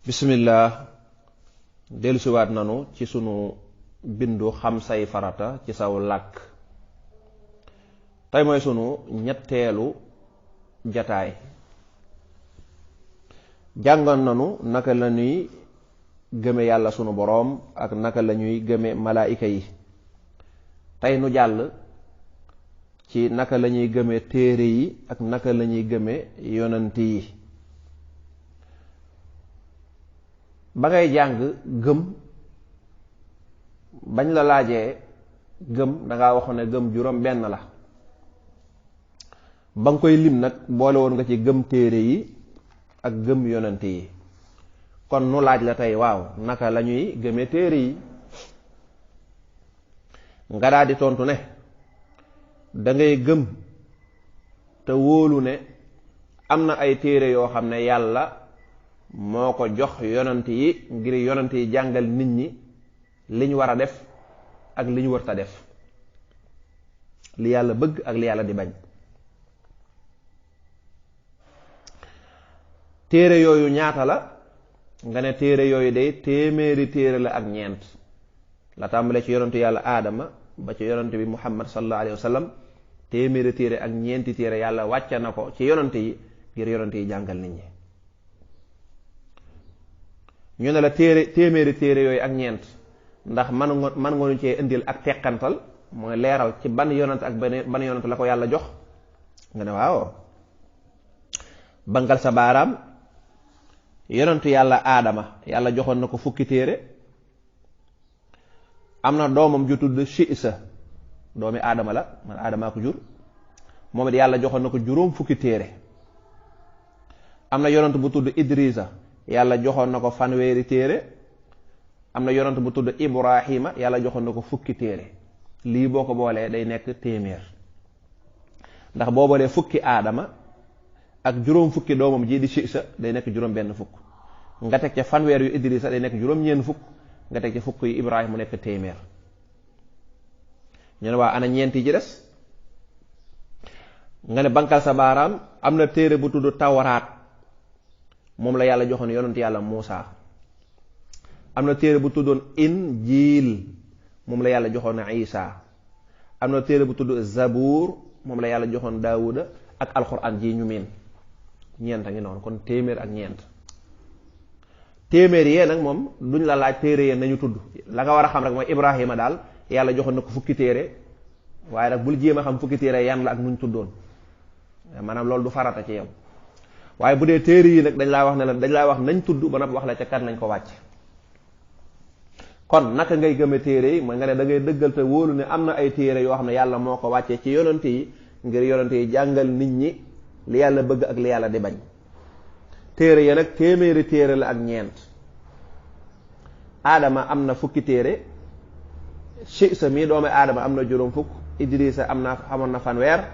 bismillah dellusiwaat nanu ci sunu bindu xam say farata ci saw làkk tey mooy sunu ñetteelu jataay. jàngoon nanu naka la ñuy gëme yàlla sunu boroom ak naka la ñuy gëme malaayika yi. tey nu jàll ci naka la ñuy gëme téere yi ak naka la ñuy gëme yonent yi. ba ngay jàng gëm bañ la laajee gëm dangaa waxoon ne gëm juróom benn la. ba nga koy lim nag boole woon nga ci gëm téere yi ak gëm yonent yi. kon nu laaj la tey waaw naka la ñuy gëme téere yi. nga daal di tontu ne dangay gëm te wóolu ne am na ay téere yoo xam ne yàlla moo ko jox yonent yi ngir yonent yi jàngal nit ñi li ñu war a def ak li ñu warta def, li yàlla bëgg ak li yàlla di bañ. téere yooyu ñaata la nga ne téere yooyu day téeméeri téere la ak ñeent, la tàmbalee ci yonentu yàlla aadama ba ci yonent bi muhammad sallallahu alayhi wa sallam. téeméeri téere ak ñeenti téere yàlla wàcce na ko ci yonent yi ngir yonent yi jàngal nit ñi. ñu ne la téeméeri téere yooyu ak ñeent ndax man nga ñu cee indil ak teqantal mooy leeral ci ban yonent ak ban yonent la ko yàlla jox. nga ne waaw, bangal sa baaraam. yonentu yàlla aadama yàlla joxoon na ko fukki téere. am na doomam ju tudd Siisa, doomi aadama la, man aadamaa ko jur, moom it yàlla joxoon na ko juróom fukki téere. am na yonent bu tudd Idrisa, yàlla joxoon na ko fanweeri téere. am na yonent bu tudd Ibrahima, yàlla joxoon na ko fukki téere. lii boo ko boolee day nekk téeméer, ndax boo boolee fukki aadama ak juróom fukki doomam ji di Siisa day nekk juróom benn fukk. nga teg ca fanweer yu Idrisa day nekk juróom ñeent fukk. nga teg ca fukk yu Ibrahima mu nekk téeméer. ñu ne waa ana ñeent yi ci des. nga ne bankal sa baaraam. am na téere bu tudd Tawraat, moom la yàlla joxoon yonent yàlla Muusa. am na téere bu tuddoon Injiil, moom la yàlla joxoon Isa. am na téere bu tudd Zabuur, moom la yàlla joxoon Daawuda ak alxuraan ji ñu miin. ñeent a ngi noonu, kon téeméer ak ñeent. téeméer yee nag moom duñ la laaj téere yee nañu tudd, la nga war a xam rek mooy Ibrahima daal yàlla joxoon na ko fukki téere, waaye nag bul jéem a xam fukki téere yan la ak nuñ tuddoon, maanaam loolu du farata ci yow. waaye bu dee téere yi nag dañ laa wax ne la dañ laa wax nañ tudd ba nag wax la ca kan lañ ko wàcc. kon naka ngay gëme téere yi mooy nga ne da ngay dëggal te wóolu ne am na ay téere yoo xam ne yàlla moo ko wàccee ci yonent yi ngir yonent yi jàngal nit ñi li yàlla bëgg ak li yàlla di bañ. téere ya nag téeméeri téere la ak ñeent. aadama am na fukki téere. Siisa mii doomi aadama am na juróom fukk. Idrisa amoon na fanweer.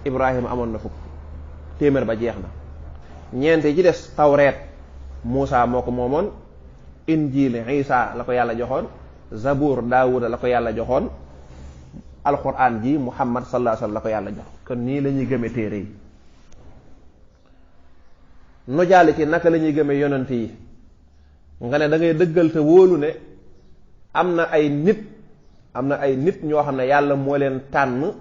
Ibrahima amoon na fukk. téeméer ba jeex na. ñeent yi ci des Tawreet Muusa moo ko moomoon. Injiil Isa la ko yàlla joxoon. Zabuur Daawuda la ko yàlla joxoon. alxuraan ji Muhammad sallallahu alayhi wa sallam la ko yàlla jox. kon nii la ñuy gëme téere yi. nu jàll ci naka la ñuy gëme yonent yi. nga ne da ngay dëggal te wóolu ne am na ay nit ñoo xam ne yàlla moo leen tànn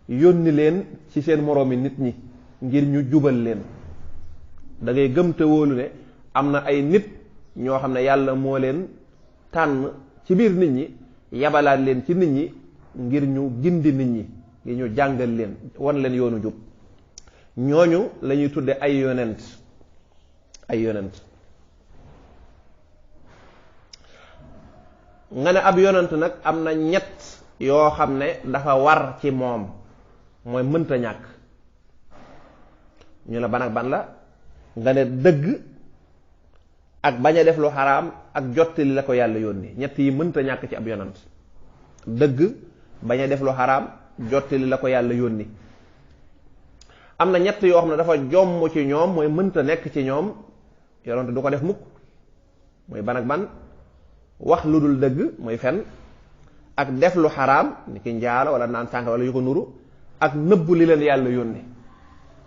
yónni leen ci seen moroomi nit ñi ngir ñu jubal leen. da ngay gëm te wóolu ne am na ay nit ñoo xam ne yàlla moo leen tànn ci biir nit ñi yabalaat leen ci nit ñi ngir ñu gindi nit ñi ngir ñu jàngal leen wan leen yoonu jub. ñooñu la ñuy tudde ay yonent. nga ne ab yonent nag am na ñett yoo xam ne dafa war ci moom, mooy mënta ñàkk. ñu ne ban ak ban la. nga ne dëgg ak bañ a def lu xaraam ak jottali la ko yàlla yónni. ñett yi mënta ñàkk ci ab yonent. dëgg, bañ a def lu xaraam, jottali la ko yàlla yónni. am na ñett yoo xam ne dafa jomm ci ñoom, mooy mënta nekk ci ñoom, yonent du ko def mukk. mooy ban ak ban. wax lu dul dëgg mooy fen, ak def lu xaraam ni ki njaalo wala naan sànq wala yu ko nuru, ak nëbb li leen yàlla yónni.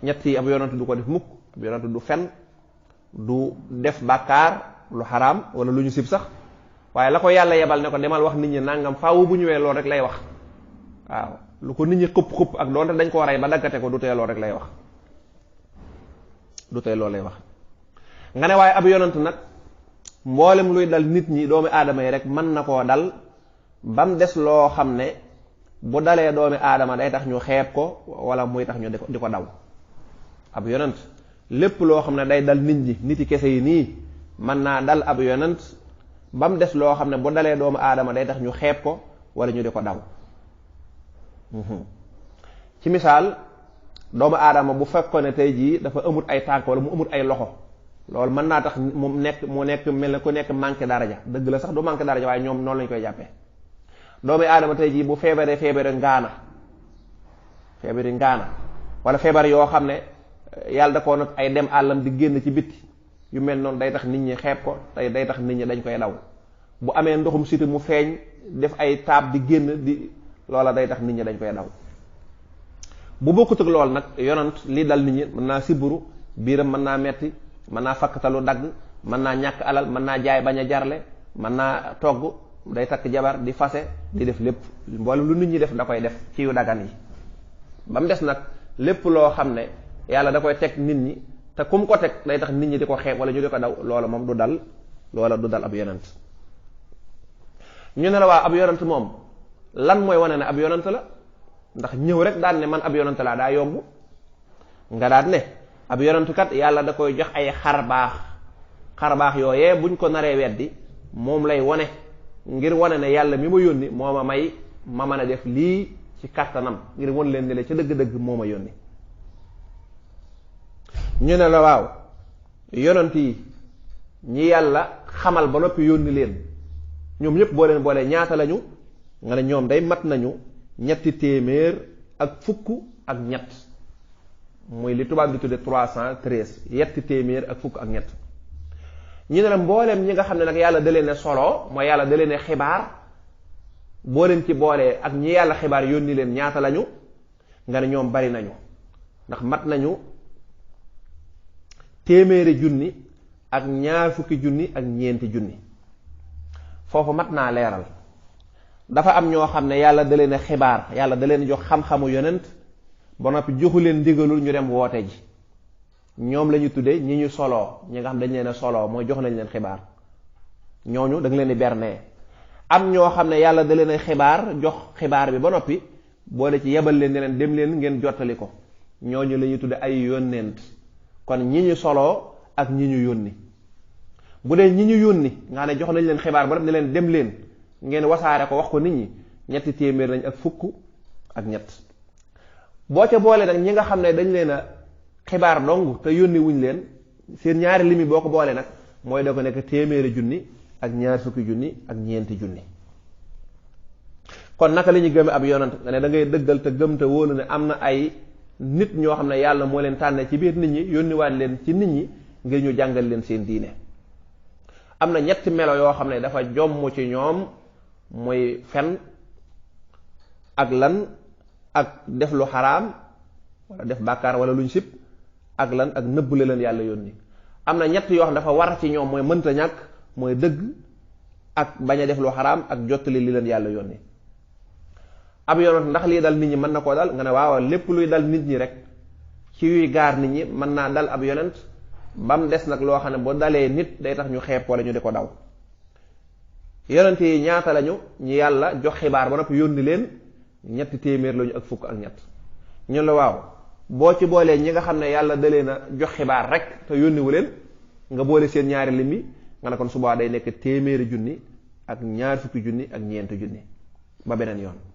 ñett yi ab yonent du ko def mukk. ab yonent du fen, du def bàkkaar lu xaraam wala lu ñu sib sax waaye la ko yàlla yebal ne ko demal wax nit ñi nangam faawu bu ñëwee loolu rek lay wax. waaw lu ko nit ñi xupp ak doonte dañ ko rey ba daggate ko du tee loolu rek lay wax, du tee loolu lay wax. nga ne waaye ab yonent nag mboolem luy dal nit ñi doomi aadama yi rek mën na koo dal bam des loo xam ne bu dalee doomi aadama day tax ñu xeeb ko wala muy tax ñu di ko daw. ab yonent lépp loo xam ne day dal nit ñi niti kese yi nii mën naa dal ab yonent bam des loo xam ne bu dalee doomu aadama day tax ñu xeeb ko wala ñu di ko daw. ci misaal doomu aadama bu fekkoon ne tey jii dafa amut ay tànk wala mu amut ay loxo loolu mën naa tax mu nekk mel ne ku nekk manqué daraja dëgg la sax du manqué daraja waaye ñoom noonu lañu koy jàppee. doomu aadama tey jii bu feebaree feebari ngaana wala feebar yoo xam ne yàlla da koo nag ay dem àllam di génn ci bitti yu mel noonu day tax nit ñi xeeb ko tey day tax nit ñi dañ koy daw. bu amee ndoxum siti mu feeñ def ay taab di génn di loola day tax nit ñi dañ koy daw. bu bokkut ak lool nag yonent lii dal nit ñi mën naa siburu biiram mën naa metti mën naa fakkatalu dagg mën naa ñàkk alal mën naa jaay bañ a jarle mën naa togg day takk jabar di fase di def lépp mboolem lu nit ñi def da koy def ci yu dagan yi. ba mu des nag lépp loo xam ne yàlla da koy teg nit ñi te kum ko teg day tax nit ñi di ko xeeb wala ñu di ko daw loola moom du dal ab yonent. ñu ne la waa ab yonent moom lan mooy wane ne ab yonent la ndax ñëw rek daan ne man ab yonent laa daa yomb. nga daan ne ab yonent kat yàlla da koy jox ay xar baax yooyee buñ ko naree weddi moom lay wane ngir wane ne yàlla mi ma yónni moo ma may ma mën a def lii ci kàttanam ngir won leen ne la ca dëgg-dëgg moo ma yónni. ñu ne la waaw yonent yi ñi yàlla xamal ba noppi yónni leen ñoom ñëpp boo leen boolee ñaata lañu nga ne ñoom day mat nañu 313 muy li tubaab di tudde 313 313 ñu ne la mbooleem ñi nga xam ne nag yàlla da leen a solo mooy yàlla da leen a xibaar boo leen ci boolee ak ñi yàlla xibaar yónni leen ñaata lañu nga ne ñoom bari nañu ndax mat nañu 100,000 ak 20,000 ak 9,000. foofu mat naa leeral dafa am ñoo xam ne yàlla da leen a xibaar yàlla da leen jox xam-xamu yonent ba noppi joxu leen ndigalul ñu dem woote ji ñoom la ñu tuddee ñi ñu soloo ñi nga xam dañ leen a soloo mooy jox nañ leen xibaar ñooñu da nga leen di bernee. am ñoo xam ne yàlla da leen a xibaar jox xibaar bi ba noppi boole ci yebal leen ne leen dem leen ngeen jottali ko ñooñu la ñuy tudde ay yónneent. kon ñi ñu soloo ak ñi ñu yónni bu dee ñi ñu yónni nga ne jox nañ leen xibaar ba noppi ne leen dem leen ngeen wasaare ko wax ko nit ñi 300 lañ ak 1,000 boo ca boole nag ñi nga xam ne dañ leen a xibaar dong te yónni wuñ leen seen ñaari limi boo ko boole nag mooy da ko nekk 100,000 ak 20,000 ak 9,000. kon naka la ñuy gëme ab yonent nga ne da ngay dëggal te gëm te wóolu ne am na ay nit ñoo xam ne yàlla moo leen tànne ci biir nit ñi yónniwaat leen ci nit ñi ngir ñu jàngal leen seen diine. am na 3 melo yoo xam ne dafa jomm ci ñoom muy fen ak lan ak def lu xaraam wala def bàkkaar wala luñ sib ak lan ak nëbbule leen yàlla yónni. am na 3 yoo xam ne dafa war ci ñoom mooy mënta ñàkk mooy dëgg ak bañ a def lu xaraam ak jottali li leen yàlla yónni. ab yonent ndax lii dal nit ñi mën na koo dal nga ne waaw lépp luy dal nit ñi rek ci yuy gaar nit ñi mën naa dal ab yonent bam des nag loo xam ne bu dalee nit day tax ñu xeeb wala ñu di ko daw. yonent yi ñaata lañu ñu yàlla jox xibaar ba noppi yónni leen 300 lañu ak 1,000. ñu la waaw boo ci boolee ñi nga xam ne yàlla da leen a jox xibaar rek te yónniwu leen nga boole seen ñaari lim bi nga ne kon subaa day nekk 100,000 ak 20,000 ak 9,000 ba beneen yoon.